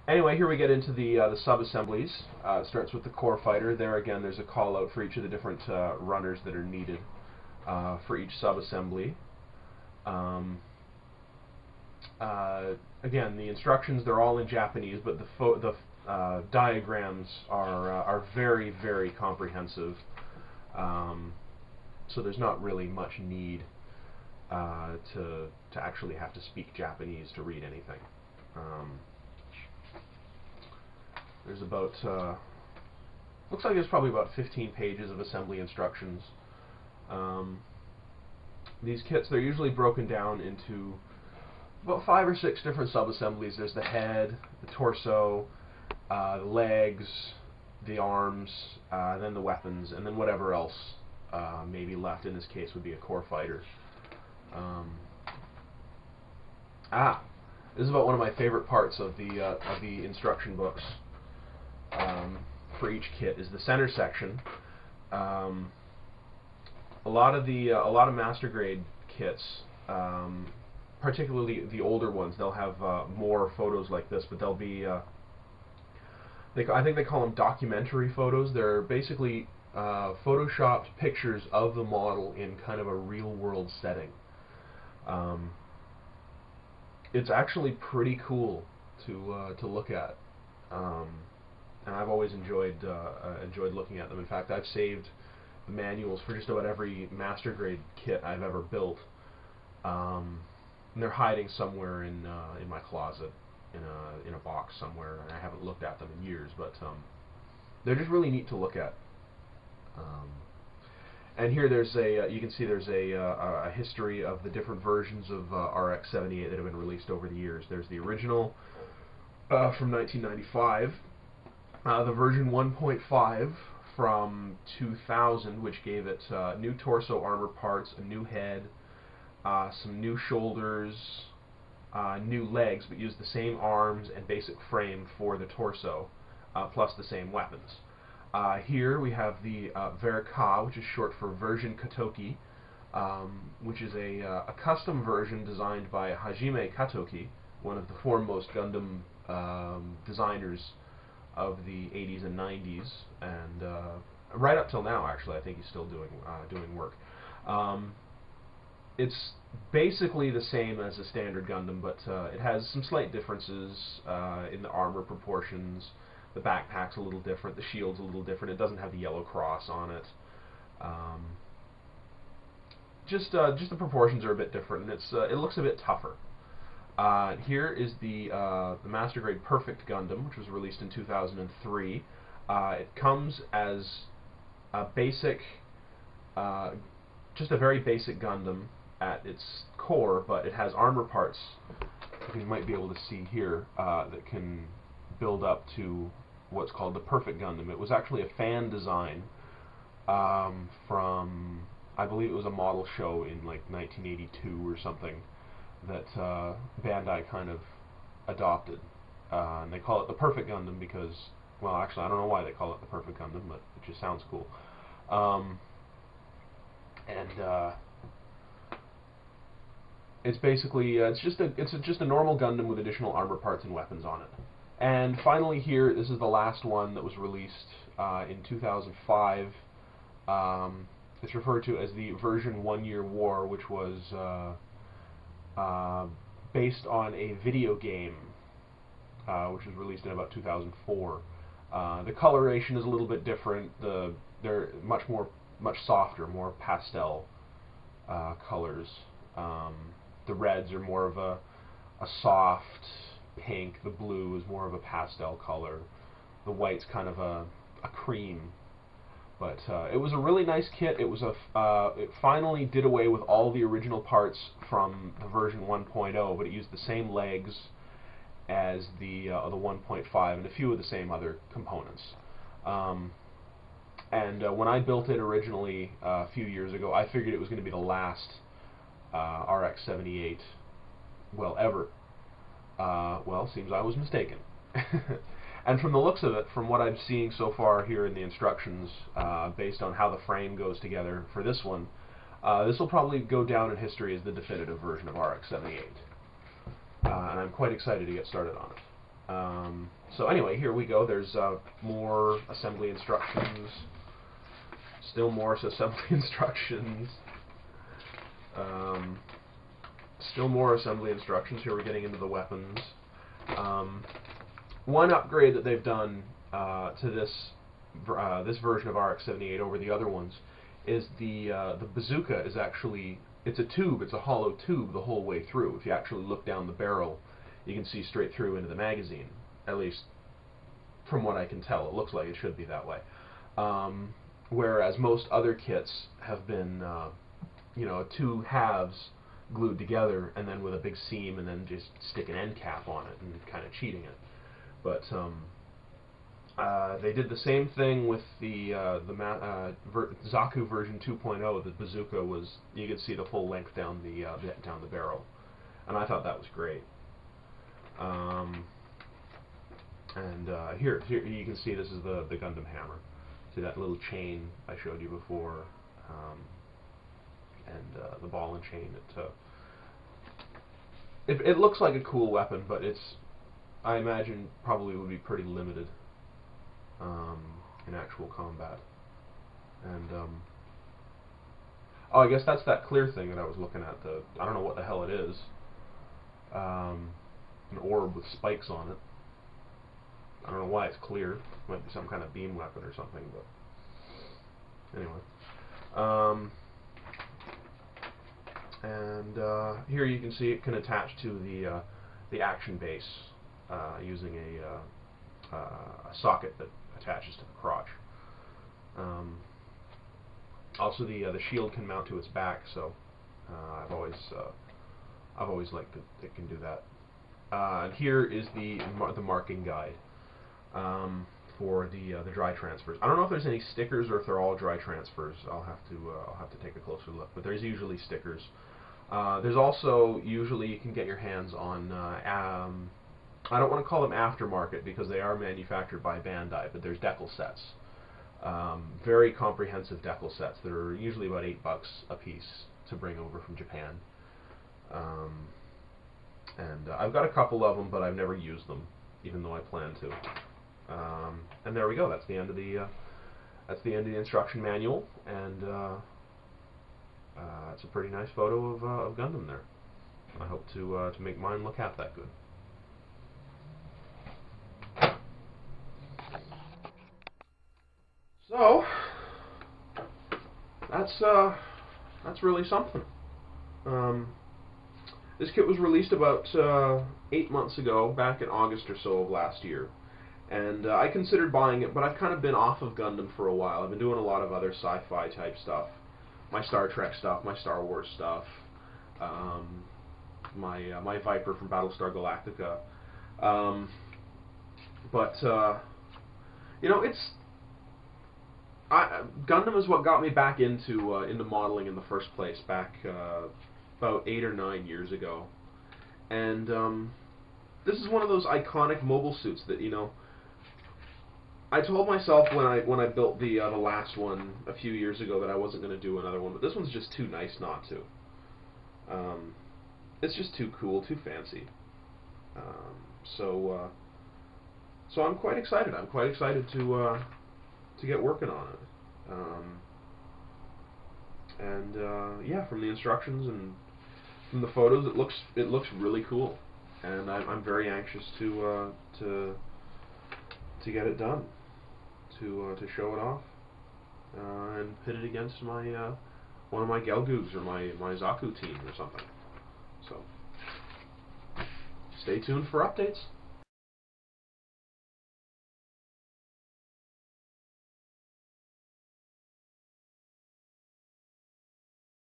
Anyway, here we get into the sub-assemblies. It starts with the core fighter. There again, there's a call out for each of the different runners that are needed for each sub-assembly. Again, the instructions, they're all in Japanese, but the diagrams are very, very comprehensive. So there's not really much need to actually have to speak Japanese to read anything. There's about, looks like there's probably about 15 pages of assembly instructions. These kits, they're usually broken down into about 5 or 6 different sub-assemblies. There's the head, the torso, the legs, the arms, then the weapons, and then whatever else may be left. In this case would be a core fighter. This is about one of my favorite parts of the instruction books. For each kit is the center section. A lot of master grade kits, particularly the older ones, they'll have more photos like this, but they'll be I think they call them documentary photos. They're basically photoshopped pictures of the model in kind of a real-world setting. It's actually pretty cool to look at. And I've always enjoyed looking at them. In fact, I've saved the manuals for just about every master grade kit I've ever built. And they're hiding somewhere in my closet, in a box somewhere, and I haven't looked at them in years. But they're just really neat to look at. And here there's you can see there's a history of the different versions of RX-78 that have been released over the years. There's the original from 1995. The version 1.5 from 2000, which gave it new torso armor parts, a new head, some new shoulders, new legs, but used the same arms and basic frame for the torso, plus the same weapons. Here we have the Verka, which is short for version Katoki, which is a custom version designed by Hajime Katoki, one of the foremost Gundam designers of the 80s and 90s, and right up till now, actually. I think he's still doing work. It's basically the same as a standard Gundam, but it has some slight differences in the armor proportions. The backpack's a little different, the shield's a little different. It doesn't have the yellow cross on it. Just the proportions are a bit different, and it looks a bit tougher. Here is the Master Grade Perfect Gundam, which was released in 2003. It comes as a basic, just a very basic Gundam at its core, but it has armor parts, you might be able to see here, that can build up to what's called the Perfect Gundam. It was actually a fan design from, I believe it was a model show in like 1982 or something, that Bandai kind of adopted. And they call it the Perfect Gundam because, well, actually I don't know why they call it the Perfect Gundam, but it just sounds cool. It's basically it's just a normal Gundam with additional armor parts and weapons on it. And finally here, this is the last one that was released in 2005. It's referred to as the version 1 Year War, which was based on a video game, which was released in about 2004. The coloration is a little bit different. They're much softer, more pastel colors. The reds are more of a soft pink. The blue is more of a pastel color. The white's kind of a cream. But it was a really nice kit. It was it finally did away with all the original parts from the version 1.0, but it used the same legs as the 1.5 and a few of the same other components. When I built it originally a few years ago, I figured it was going to be the last RX-78, well, ever. Well, seems I was mistaken. And from the looks of it, from what I'm seeing so far here in the instructions, based on how the frame goes together for this one, this will probably go down in history as the definitive version of RX-78. And I'm quite excited to get started on it. So anyway, here we go. There's more assembly instructions. Still more assembly instructions. Still more assembly instructions. Here we're getting into the weapons. One upgrade that they've done to this version of RX-78 over the other ones is the bazooka is actually, it's a tube, it's a hollow tube the whole way through. If you actually look down the barrel, you can see straight through into the magazine. At least from what I can tell, it looks like it should be that way. Whereas most other kits have been, you know, two halves glued together and then with a big seam and then just stick an end cap on it and kind of cheating it. But they did the same thing with the Zaku version 2.0. The bazooka was, you could see the full length down the barrel, and I thought that was great. Here you can see this is the Gundam hammer. See that little chain I showed you before, and the ball and chain. It looks like a cool weapon, but it's, I imagine, probably would be pretty limited in actual combat. And oh, I guess that's that clear thing that I was looking at. I don't know what the hell it is. An orb with spikes on it. I don't know why it's clear. Might be some kind of beam weapon or something, but anyway. Here you can see it can attach to the action base using a socket that attaches to the crotch. Also, the shield can mount to its back, so I've always liked that it can do that. And here is the marking guide for the dry transfers. I don't know if there's any stickers or if they're all dry transfers. I'll have to take a closer look. But there's usually stickers. There's also usually you can get your hands on. I don't want to call them aftermarket because they are manufactured by Bandai, but there's decal sets. Very comprehensive decal sets that are usually about $8 a piece to bring over from Japan. I've got a couple of them, but I've never used them, even though I plan to. And there we go. That's the end of the instruction manual, and it's a pretty nice photo of Gundam there. I hope to make mine look half that good. So that's really something. This kit was released about 8 months ago, back in August or so of last year. And I considered buying it, but I've kind of been off of Gundam for a while. I've been doing a lot of other sci-fi type stuff. My Star Trek stuff, my Star Wars stuff, my Viper from Battlestar Galactica. You know, Gundam is what got me back into modeling in the first place, back about 8 or 9 years ago. And this is one of those iconic mobile suits that, you know, I told myself when I built the last one a few years ago that I wasn't going to do another one, but this one's just too nice not to. It's just too cool, too fancy. So I'm quite excited. I'm quite excited to get working on it. Yeah, from the instructions and from the photos, it looks really cool, and I'm very anxious to get it done, to show it off, and pit it against my one of my Gelgoos or my Zaku team or something. So stay tuned for updates.